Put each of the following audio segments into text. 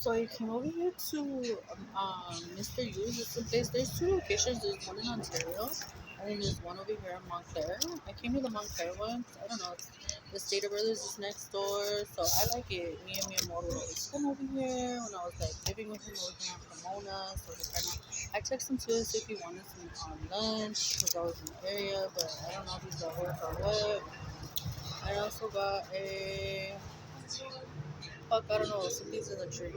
So I came over here to Mr. U's. It's a place. There's two locations. There's one in Ontario, and then there's one over here in Montclair. I came to the Montclair one. I don't know. The Stater Brothers is next door, so I like it. Me and Mom would always come over here when I was like living with him over here in Pomona. So we kind of, I texted him too, see if he wanted some lunch because I was in the area, but I don't know if he's at work or what. I also got a fuck. I don't know. Something's in the tree.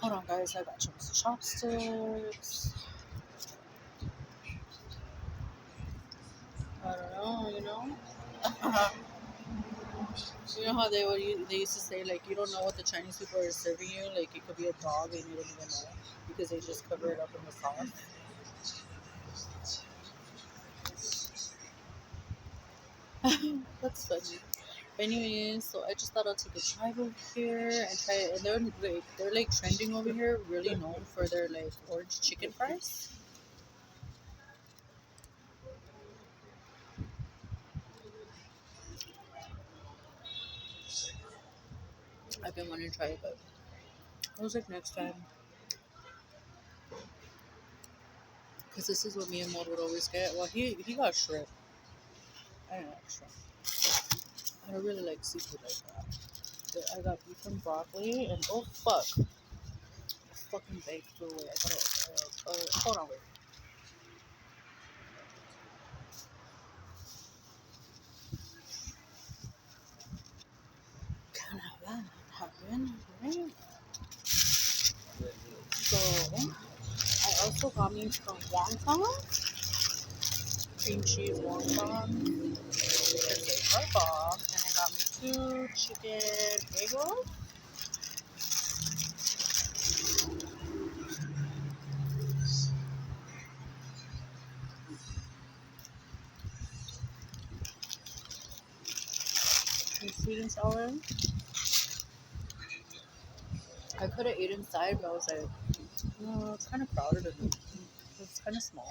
Hold on, guys. I got some chopsticks. I don't know. You know how they used to say like you don't know what the Chinese people are serving you. Like it could be a dog and you don't even know because they just cover it up in the sauce. That's funny. Anyways, so I just thought I'd take a drive over here and try it. And they're like trending over here, really known for their like orange chicken fries. I've been wanting to try it, but I was like next time because this is what me and Maud would always get. Well, he got shrimp. I didn't like shrimp. I don't really like seafood like that. But I got beef and broccoli and oh fuck, fucking baked flew away. I gotta hold on, wait. Can have that happen, right? So I also got me some wonton, cream cheese wonton, because they are bomb, and I got me two chicken egg rolls. And sweet and sour. I could have ate inside, but I was like, no, it's kind of crowded and it's kind of small.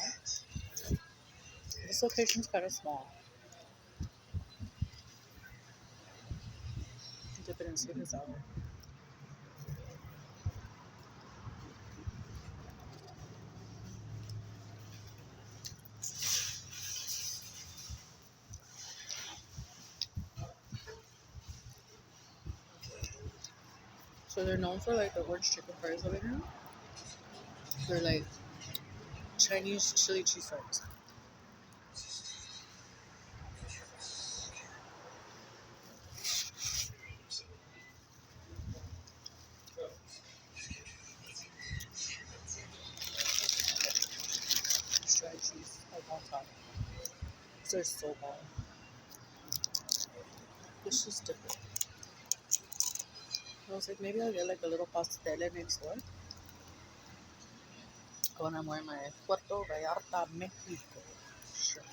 This location's kind of small. Dip it in sweet and sour. So they're known for like the orange chicken fries over here. They're like Chinese chili cheese fries. Dried cheese like on top. They're so bomb. It's just different. I was like, maybe I'll get like a little pastel next door. When I'm wearing my Puerto Vallarta, Mexico shirt.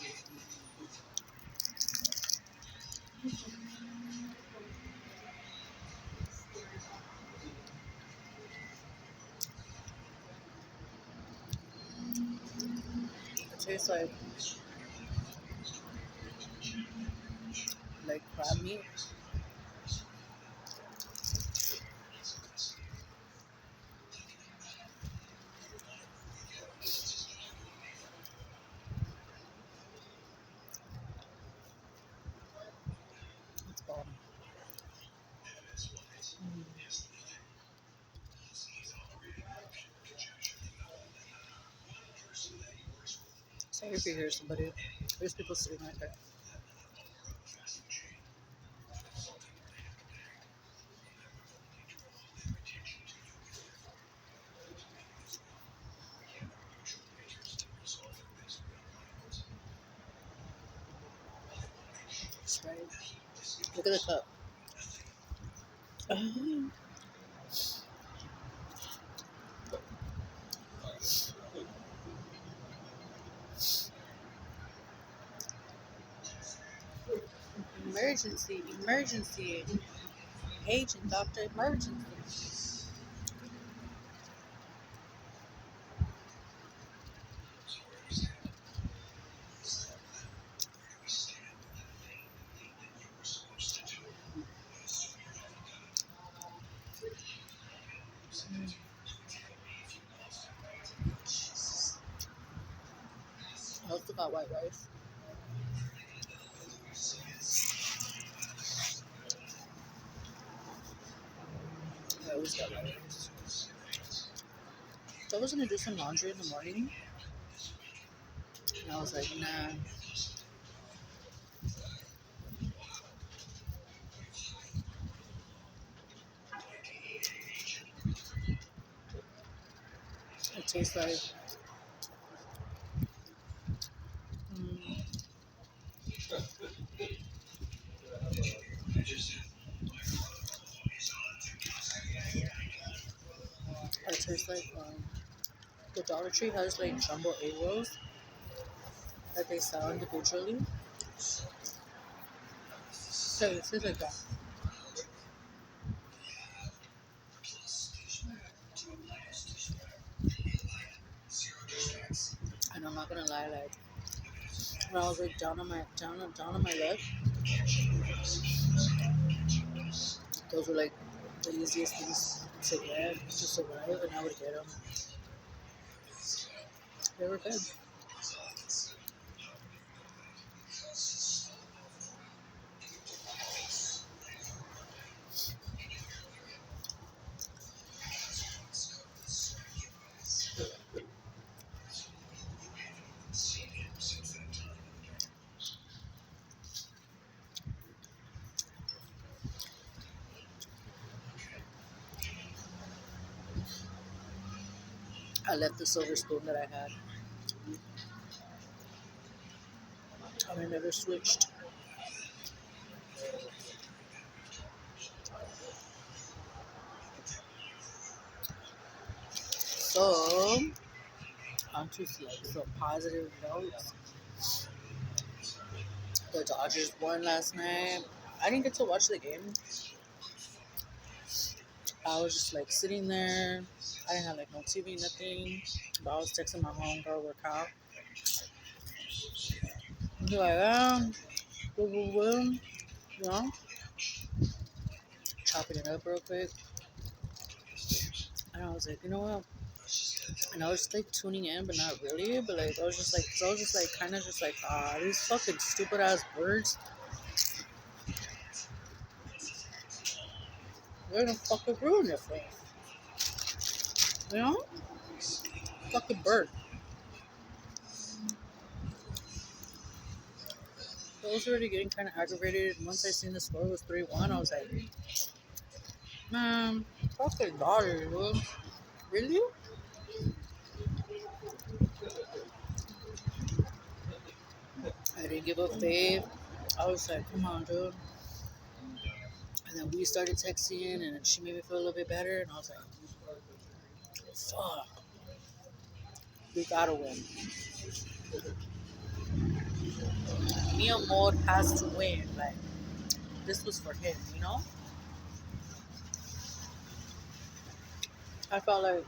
It tastes like crab meat. It's bomb. Sorry if you hear somebody. There's people sitting right there. That's right. Look at the cup. Emergency, emergency. Agent, doctor, emergency. got white rice. I always got white rice. So I was gonna do some laundry in the morning, and I was like, nah. It tastes like mm, it tastes like the Dollar Tree has like jumbo egg rolls that they sell individually. So it tastes like that. And I'm not gonna lie, like when I was like down on my luck, those were like the easiest things to get to survive, and I would get them. They were good. I left the silver spoon that I had, and I never switched. So on to like some positive notes. The Dodgers won last night. I didn't get to watch the game. I was just like sitting there. I didn't have like no TV, nothing. But I was texting my homegirl work out. Be like, boom, boom, boom, you know, chopping it up real quick. And I was like, you know what? And I was just like tuning in, but not really. But like, cause I was just like, kind of just like, these fucking stupid ass birds. They're gonna fucking ruin it for us. You know? Fucking bird. So I was already getting kind of aggravated. And once I seen the score was 3-1, I was like, man, fucking daughter, dude. Really? I didn't give up faith. I was like, come on, dude. And then we started texting, and she made me feel a little bit better. And I was like, fuck, we gotta win. Mia Mode has to win. Like, this was for him, you know? I felt like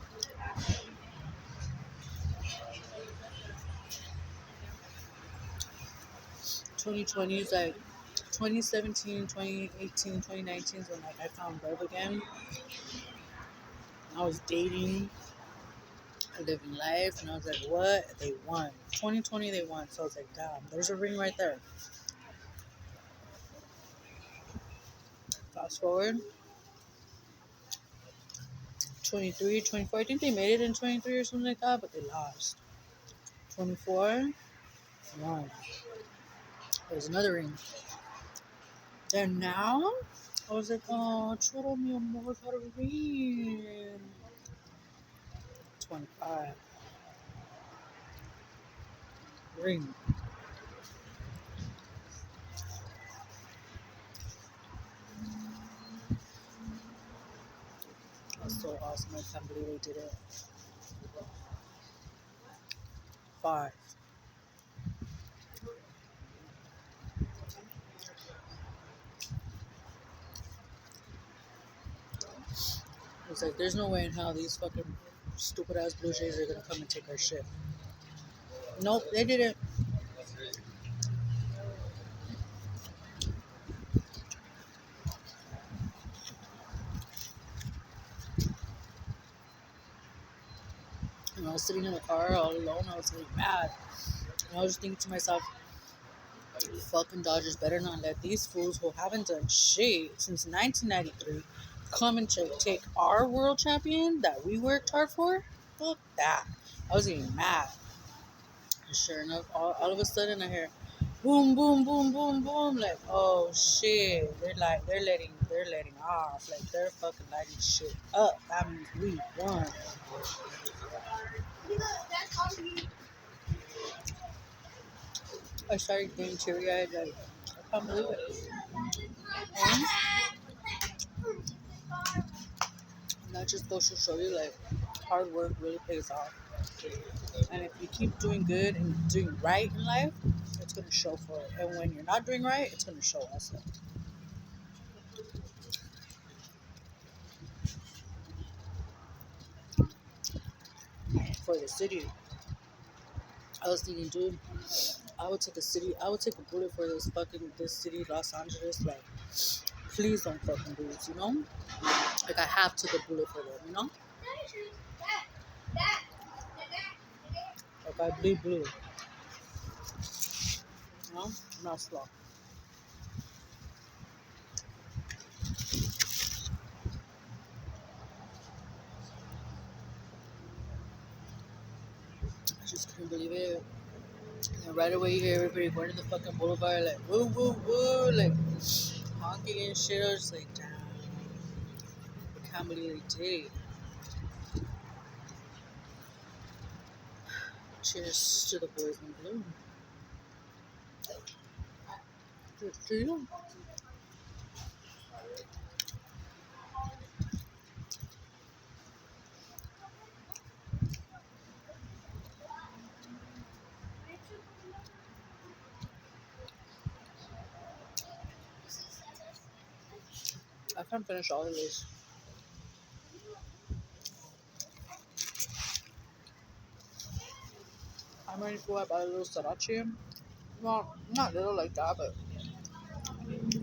2020 is like 2017, 2018, 2019 is when like I found love again. I was dating, living life, and I was like, what? They won. 2020 they won. So I was like, damn, there's a ring right there. Fast forward 23, 24. I think they made it in 23 or something like that, but they lost. 24 won. There's another ring. Then now I was like, oh, Choro mi amor, got a ring. 25 ring. That's so awesome. I can't believe they did it. 5. It's like, there's no way in hell these fucking stupid ass Blue Jays are gonna come and take our shit. Nope, they didn't. And I was sitting in the car all alone. I was like mad. And I was thinking to myself, fucking Dodgers better not let these fools who haven't done shit since 1993 come and take our world champion that we worked hard for. Fuck that. I was getting mad. And sure enough, all of a sudden I hear boom, boom, boom, boom, boom. Like, oh shit. They're letting off. Like, they're fucking lighting shit up. That means we won. I started getting teary eyed. Like, I can't believe it. And that just goes to show you, like, hard work really pays off. And if you keep doing good and doing right in life, it's going to show for it. And when you're not doing right, it's going to show also. For the city, I was thinking, dude, I would take a bullet for this city, Los Angeles. Like, please don't fucking lose, you know? Like, I have to take a bullet for them, you know? Like, I bleed blue, you know? I'm not slow. I just couldn't believe it. And right away, you hear everybody going to the fucking boulevard, like, woo, woo, woo, like, honking and shit. I was just like, damn, I can't believe they did it. Cheers to the boys in blue. Cheers to you. I can't finish all of this. I'm ready to go. I bought a little sriracha. Well, not little like that, but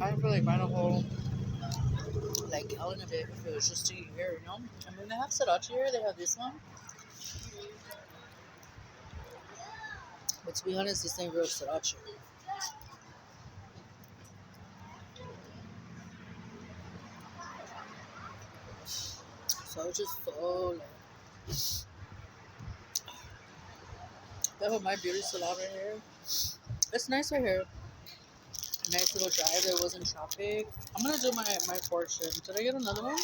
I didn't feel like buying a whole like gallon of it if it was just to eat here, you know? I mean, they have sriracha here. They have this one. But to be honest, this ain't real sriracha. So I was just so like, they have my beauty salon right here. It's nice right here. A nice little drive. There wasn't traffic. I'm gonna do my portion. Did I get another one? I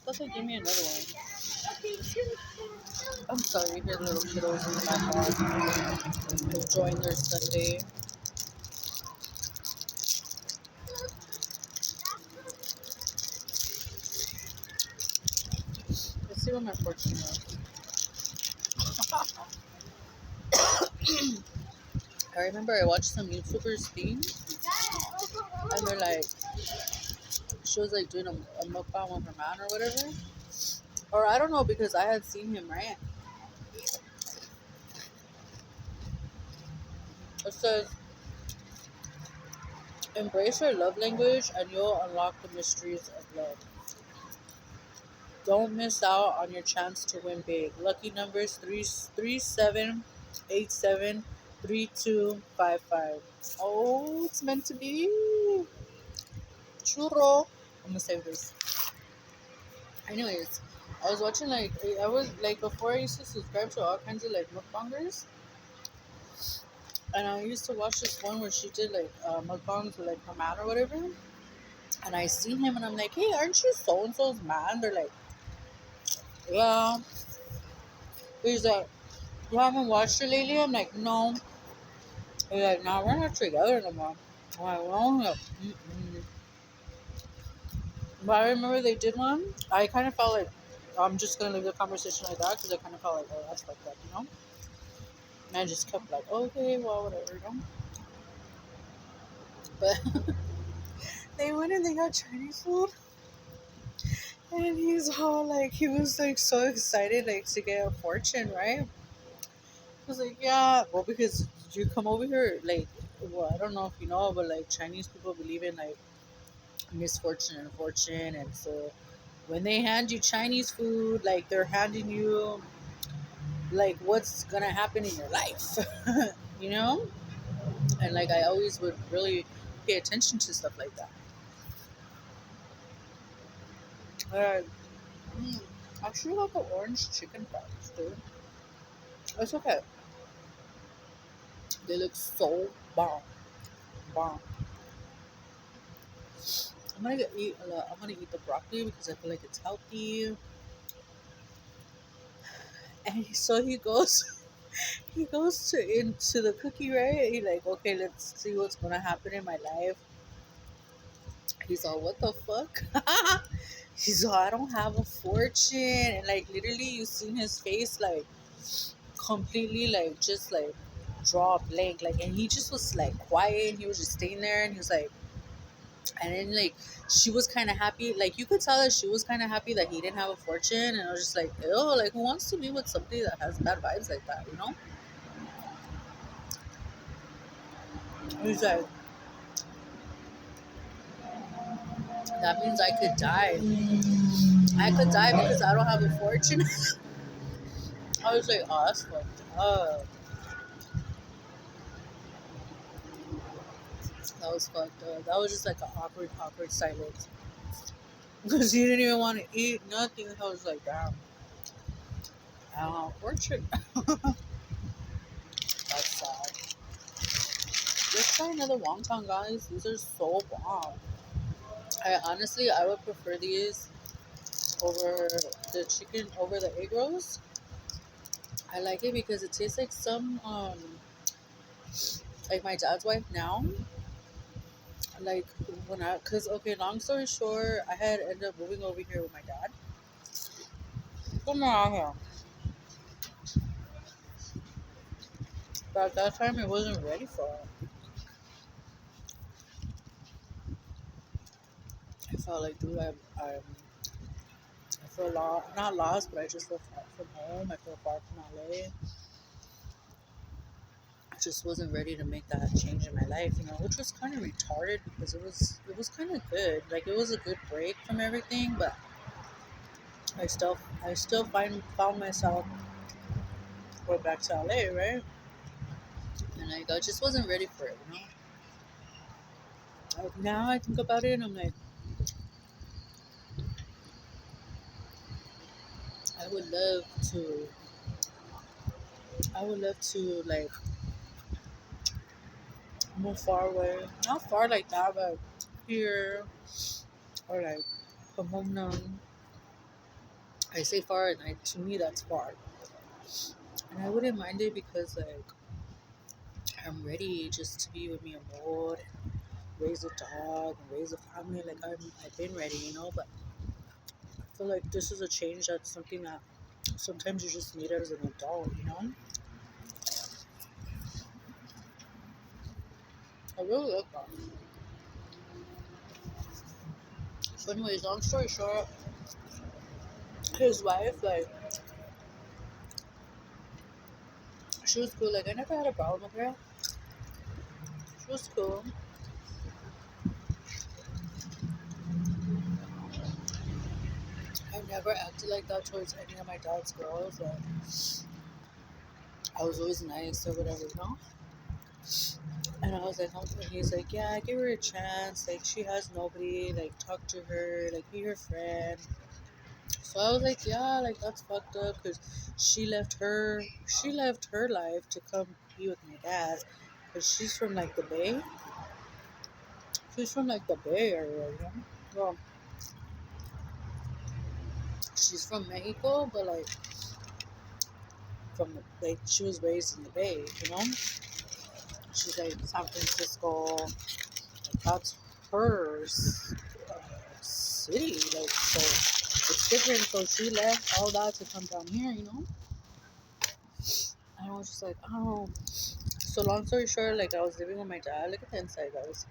thought they gave me another one. I'm sorry, you hear little kiddos in the background enjoying their Sunday. Let's see what my portion is. I remember I watched some YouTubers thing, and they're like, she was like doing a mukbang with her man or whatever. Or I don't know because I had seen him, right? It says, embrace your love language and you'll unlock the mysteries of love. Don't miss out on your chance to win big. Lucky numbers 337873255. Oh, it's meant to be. Churro. I'm gonna save this. Anyways, I was watching I was like before I used to subscribe to all kinds of like mukbangers, and I used to watch this one where she did like mukbangs with like her man or whatever, and I seen him and I'm like, hey, aren't you so and so's man? They're like, yeah. He's like, you haven't watched her lately? I'm like, no. He's like, nah, we're not together no more. I'm like, well, yeah. But I remember they did one. I kind of felt like I'm just gonna leave the conversation like that because I kind of felt like, oh, that's fucked up, you know. And I just kept like, okay, well, whatever, you know. But they went and they got Chinese food, and he's all like, he was like so excited, like to get a fortune, right? I was like, yeah, well, because you come over here, like, well, I don't know if you know, but like Chinese people believe in like misfortune and fortune, and so when they hand you Chinese food, like they're handing you like what's gonna happen in your life, you know? And like I always would really pay attention to stuff like that. Uh, mm, I should have the orange chicken fries, dude. It's okay. They look so bomb, bomb. I'm gonna eat the broccoli because I feel like it's healthy. And so he goes, he goes to into the cookie, right? He like, okay, let's see what's gonna happen in my life. He's all, what the fuck? He's all, I don't have a fortune, and like literally, you seen his face like completely like just like draw blank, like, and he just was like quiet, and he was just staying there, and he was like, and then like she was kind of happy, like you could tell that she was kind of happy that he didn't have a fortune, and I was just like, oh, like who wants to be with somebody that has bad vibes like that, you know? He's like, that means I could die. I could die because I don't have a fortune. I was like, oh, that's fucked up. That was fucked up. That was just like an awkward silence. Because he didn't even want to eat nothing. I was like, damn, I don't have a fortune. That's sad. Let's try another wonton, guys. These are so bomb. I would prefer these over the chicken, over the egg rolls. I like it because it tastes like some, like my dad's wife now. Like cause okay, long story short, I had ended up moving over here with my dad. Come on here. But at that time, I wasn't ready for it. I felt like, dude, I feel not lost, but I just feel far from home. I feel far from LA. I just wasn't ready to make that change in my life, you know, which was kind of retarded because it was kind of good. Like it was a good break from everything, but I still found myself going back to LA, right? And like I just wasn't ready for it, you know. Like, now I think about it, and I'm like, I would love to. I would love to like move far away, not far like that, but here or like Pomona. I say far, and to me that's far, and I wouldn't mind it because like I'm ready just to be with me a more, raise a dog, and raise a family. Like I've been ready, you know. But I feel like this is a change. That's something that sometimes you just need it as an adult, you know. I really love that. So, anyways, long story short, his wife, like, she was cool. Like, I never had a problem with her. She was cool. I never acted like that towards any of my dad's girls. Like, I was always nice or whatever, you know? And I was like, and he's like, yeah, give her a chance. Like, she has nobody. Like, talk to her. Like, be her friend. So I was like, yeah, like, that's fucked up because she left her life to come be with my dad. Because she's from, like, the Bay. She's from, like, the Bay area, you know? Well, she's from Mexico, but, like, like, she was raised in the Bay, you know? She's like San Francisco. Like, that's her city. Like, so it's different. So she left all that to come down here, you know? And I was just like, oh. So long story short, like I was living with my dad. Look at the inside, guys.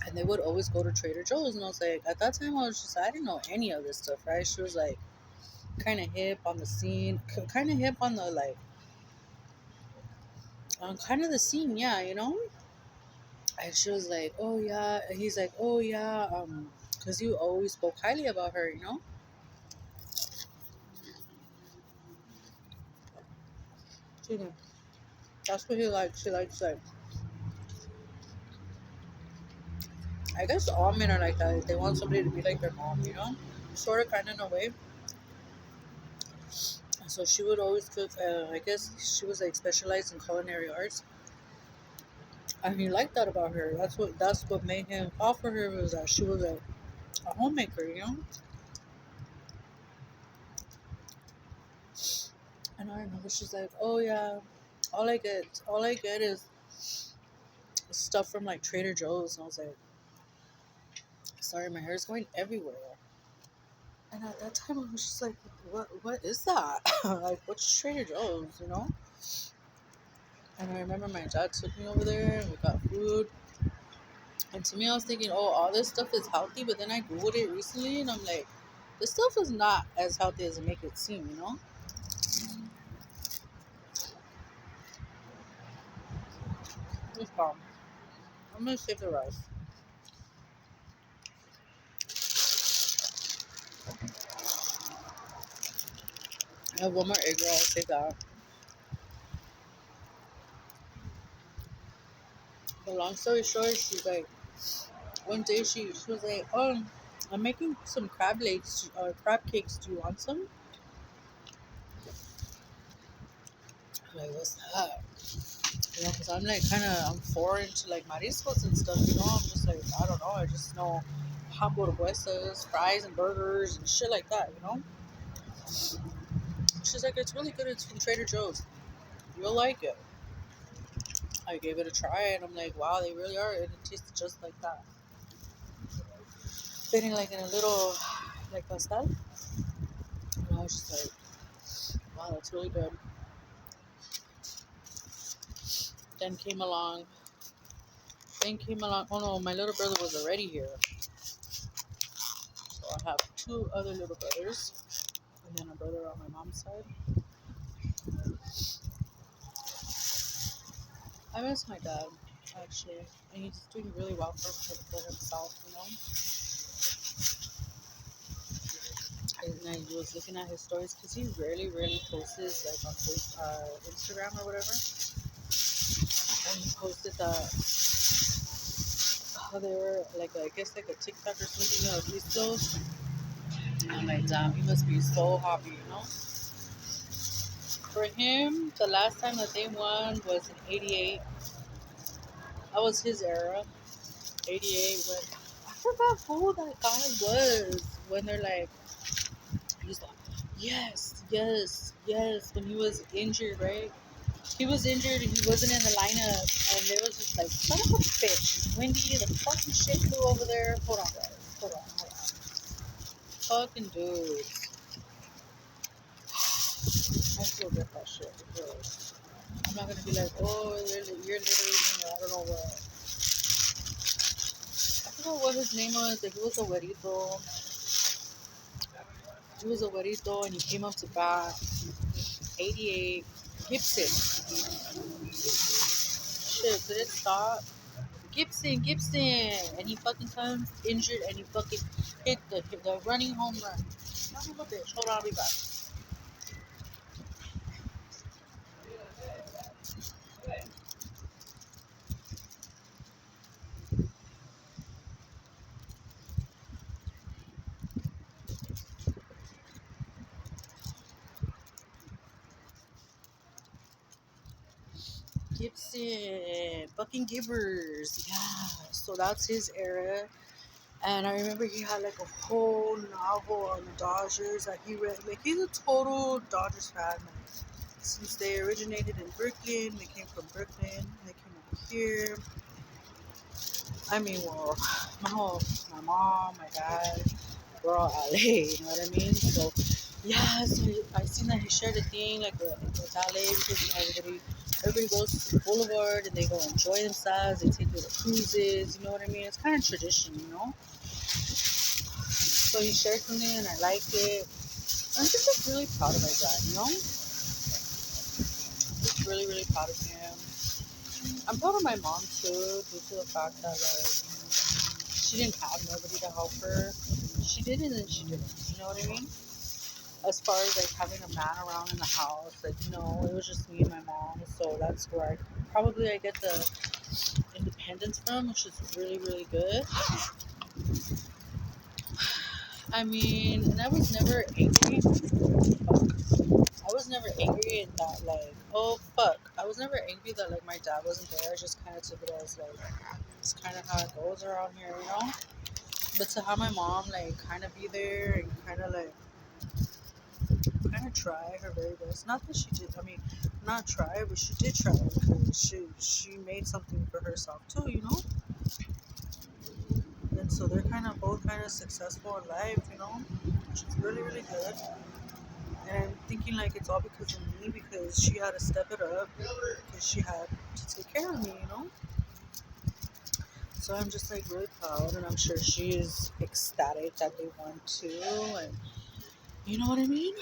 And they would always go to Trader Joe's, and I was like, at that time, I didn't know any of this stuff, right? She was like, kind of hip on the scene, kind of hip on the like, on kind of the scene, yeah, you know. And she was like, oh yeah. And he's like, oh yeah, because you always spoke highly about her, you know. seen him. That's what he likes. He likes like, I guess all men are like that. They want somebody to be like their mom, you know? Sort of, kind of in a way. So she would always cook. I guess she was like specialized in culinary arts, and he liked that about her. That's what made him fall for her, was that she was a homemaker, you know. And I remember she's like, "Oh yeah, all I get is stuff from like Trader Joe's." And I was like, "Sorry, my hair's going everywhere." And at that time, I was just like, "What is that? Like, what's Trader Joe's?" You know. And I remember my dad took me over there, and we got food. And to me, I was thinking, "Oh, all this stuff is healthy," but then I googled it recently, and I'm like, "This stuff is not as healthy as it make it seem," you know. It's bomb. I'm gonna save the rice. I have one more egg roll. I'll save that. But long story short, she's like, one day she was like, "Oh, I'm making some crab cakes. Do you want some?" I'm like, "What's that?" You know, because I'm like I'm foreign to like mariscos and stuff. You know, I'm just like, I don't know. I just know hamburguesas, fries, and burgers and shit like that. You know. She's like, "It's really good. It's from Trader Joe's. You'll like it." I gave it a try, and I'm like, "Wow, they really are. It tastes just like that." Fitting like in a little like pastel. And I was just like, "Wow, that's really good." Then came along. Oh no, my little brother was already here. So I have two other little brothers, and then a brother on my mom's side. I miss my dad, actually, and he's doing really well for himself, you know. And I was looking at his stories because he rarely posts like on Instagram or whatever. And he posted that how they were like, I guess like a TikTok or something of these clothes. I'm like, damn, he must be so happy, you know. For him, the last time that they won was in '88. That was his era. '88 when I forgot who that guy was. When they're like, he's like, yes. When he was injured, right? He was injured and he wasn't in the lineup, and they was just like, son of a bitch, Wendy, the fucking shit flew over there. Hold on, guys. Hold on. Fucking dude. I still get that shit. Because I'm not gonna be like, oh, you're literally, I don't know what. I forgot what his name was. Like, he was a güerito. He was a güerito, and he came up to bat. '88. Gibson. Shit, did it stop? Gibson, and he fucking comes injured, and he fucking hit the running home run. Son of a bitch. Hold on, I'll be back. Gibson, fucking Gibbers, yeah. So that's his era, and I remember he had like a whole novel on the Dodgers that he read. Like, he's a total Dodgers fan. Like, since they originated in Brooklyn, they came from Brooklyn. They came over here. I mean, well, my mom, my dad, we're all LA, you know what I mean? So, yeah, so I seen that he shared a thing like with LA because, you know, everybody goes to the boulevard and they go enjoy themselves. They take little cruises, you know what I mean? It's kind of tradition, you know? So he shared something and I liked it. I'm just like really proud of my dad, you know? Just really proud of him. I'm proud of my mom too, due to the fact that like she didn't have nobody to help her. She did and then she didn't. You know what I mean? as far as like having a man around in the house, like no, it was just me and my mom. So that's where I get the independence from, which is really really good. I mean, and I was never angry. I was never angry in that like, oh fuck. I was never angry that like my dad wasn't there. I just kind of took it as like it's kind of how it goes around here, you know. But to have my mom like kind of be there and kind of try her very best. Not that she did. I mean, not try, but she did try because she made something for herself too, you know. And so they're kind of both kind of successful in life, you know, which is really really good. And I'm thinking like it's all because of me because she had to step it up because she had to take care of me, you know. So I'm just like really proud, and I'm sure she is ecstatic that they won too, and you know what I mean.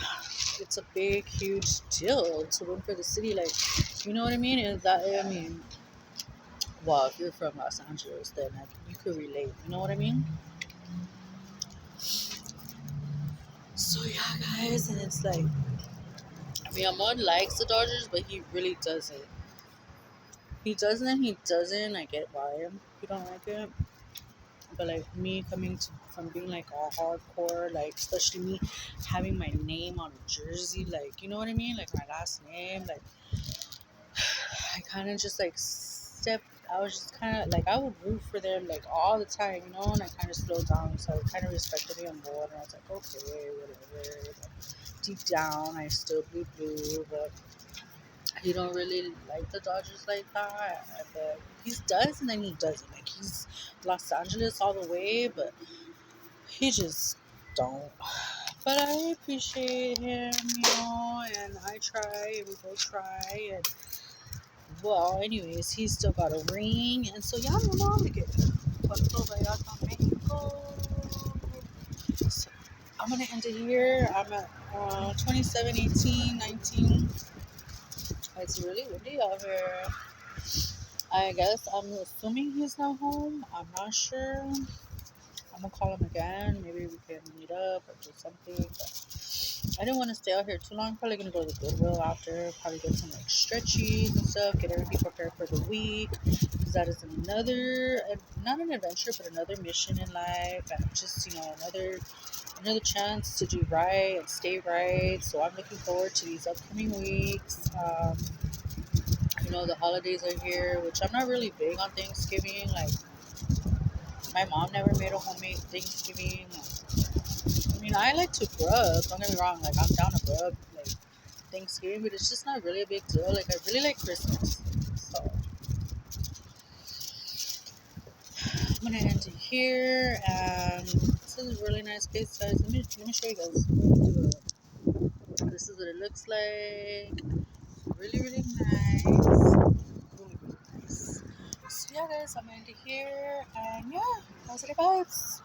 It's a big, huge deal to win for the city, like you know what I mean. And that I mean, well, if you're from Los Angeles, then like, you could relate. You know what I mean. So yeah, guys, and it's like I mean, Amon likes the Dodgers, but he really doesn't. He doesn't. He doesn't. I get why he don't like it. But like me coming from being like all hardcore, like especially me having my name on a jersey, like you know what I mean, like my last name, like I kind of just like stepped. I was just kind of like I would root for them like all the time, you know, and I kind of slowed down, so I kind of respected me more, and I was like, okay, whatever. But deep down, I still bleed blue, but he don't really like the Dodgers like that. But he does, and then he doesn't. Like he's Los Angeles all the way, but he just don't. But I appreciate him, you know, and I try, and we both try, and well, anyways, he's still got a ring, and so yeah, mi amor, de que cuánto vaya a Mexico. So I'm gonna end it here. I'm at 27, 18, 19. It's really windy out here. I guess I'm assuming he's not home. I'm not sure. I'm gonna call him again. Maybe we can meet up or do something. But I didn't want to stay out here too long. Probably gonna go to the Goodwill after. Probably get some like stretchies and stuff. Get everything prepared for the week. Because that is another, not an adventure, but another mission in life, and just another chance to do right and stay right. So I'm looking forward to these upcoming weeks. The holidays are here, which I'm not really big on Thanksgiving. Like my mom never made a homemade Thanksgiving. I mean, I like to grub. Don't get me wrong. Like I'm down to grub like Thanksgiving, but it's just not really a big deal. Like I really like Christmas. So I'm gonna end it here. And this is a really nice place, guys. Let me show you guys. This is what it looks like. Really, really nice. Really, really nice. So yeah, guys, I'm gonna end it here. And yeah, positive vibes.